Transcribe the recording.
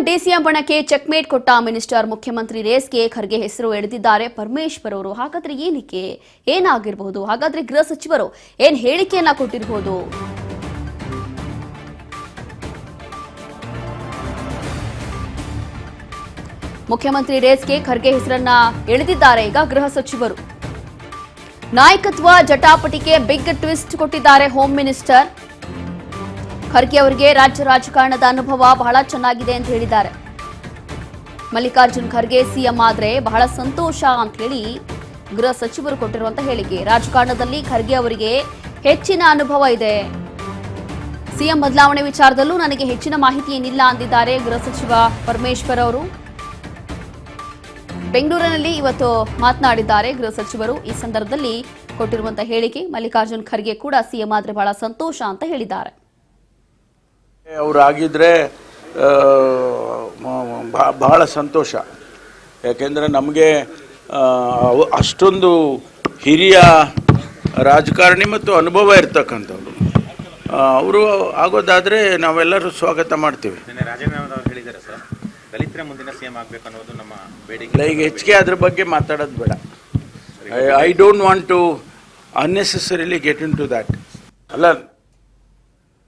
DCM ಬಣಕ್ಕೆ checkmate ಕೊಟ್ಟ minister ಮುಖ್ಯಮಂತ್ರಿ ರೇಸ್ಗೆ ಖರ್ಗೆ ಹೆಸರು ಎಳೆದಿದ್ದಾರೆ ಪರಮೇಶ್ವರ್ ಅವರು. ಹಾಗಾದ್ರೆ ಏನಕ್ಕೆ ಏನಾಗಿರಬಹುದು? ಹಾಗಾದ್ರೆ ಗೃಹ ಸಚಿವರು ಏನ್ ಹೇಳಿಕೆಯನ್ನ ಕೊಟ್ಟಿರಬಹುದು? ಮುಖ್ಯಮಂತ್ರಿ ರೇಸ್ಗೆ ಖರ್ಗೆ ಹೆಸರನ್ನ ಎಳೆದಿದ್ದಾರೆ ಈಗ ಗೃಹ ಸಚಿವರು. ನಾಯಕತ್ವ ಜಟಾಪಟಿಗೆ ಬಿಗ್ ಟ್ವಿಸ್ಟ್ ಕೊಟ್ಟಿದ್ದಾರೆ ಹೋಮ್ ಮಿನಿಸ್ಟರ್. ಖರ್ಗೆ ಅವರಿಗೆ ರಾಜ್ಯ ರಾಜಕಾರಣದ ಅನುಭವ ಬಹಳ ಚೆನ್ನಾಗಿದೆ ಅಂತ ಹೇಳಿದ್ದಾರೆ. ಮಲ್ಲಿಕಾರ್ಜುನ್ ಖರ್ಗೆ ಸಿಎಂ ಆದ್ರೆ ಬಹಳ ಸಂತೋಷ ಅಂತ ಹೇಳಿ ಗೃಹ ಸಚಿವರು ಕೊಟ್ಟಿರುವಂತಹ ಹೇಳಿಕೆ. ರಾಜಕಾರಣದಲ್ಲಿ ಖರ್ಗೆ ಅವರಿಗೆ ಹೆಚ್ಚಿನ ಅನುಭವ ಇದೆ. ಸಿಎಂ ಬದಲಾವಣೆ ವಿಚಾರದಲ್ಲೂ ನನಗೆ ಹೆಚ್ಚಿನ ಮಾಹಿತಿ ಏನಿಲ್ಲ ಅಂದಿದ್ದಾರೆ ಗೃಹ ಸಚಿವ ಪರಮೇಶ್ವರ್ ಅವರು. ಬೆಂಗಳೂರಿನಲ್ಲಿ ಇವತ್ತು ಮಾತನಾಡಿದ್ದಾರೆ ಗೃಹ ಸಚಿವರು. ಈ ಸಂದರ್ಭದಲ್ಲಿ ಕೊಟ್ಟಿರುವಂತಹ ಹೇಳಿಕೆ, ಮಲ್ಲಿಕಾರ್ಜುನ್ ಖರ್ಗೆ ಕೂಡ ಸಿಎಂ ಆದ್ರೆ ಬಹಳ ಸಂತೋಷ ಅಂತ ಹೇಳಿದ್ದಾರೆ. ಅವರು ಆಗಿದ್ರೆ ಬಹಳ ಸಂತೋಷ. ಯಾಕೆಂದರೆ ನಮಗೆ ಅಷ್ಟೊಂದು ಹಿರಿಯ ರಾಜಕಾರಣಿ ಮತ್ತು ಅನುಭವ ಇರ್ತಕ್ಕಂಥವ್ರು. ಅವರು ಆಗೋದಾದರೆ ನಾವೆಲ್ಲರೂ ಸ್ವಾಗತ ಮಾಡ್ತೀವಿ. ಹೇಳಿದ್ದಾರೆ ಸರ್, ದಲಿತರ ಮುಂದಿನ ಸಿಎಂ ಆಗಬೇಕು ಅನ್ನೋದು ನಮ್ಮ ಬೇಡಿಕೆ. ಈಗ ಹೆಚ್ಚಿಗೆ ಅದ್ರ ಬಗ್ಗೆ ಮಾತಾಡೋದು ಬೇಡ. I don't want to unnecessarily get into that. ಅಲ್ಲ,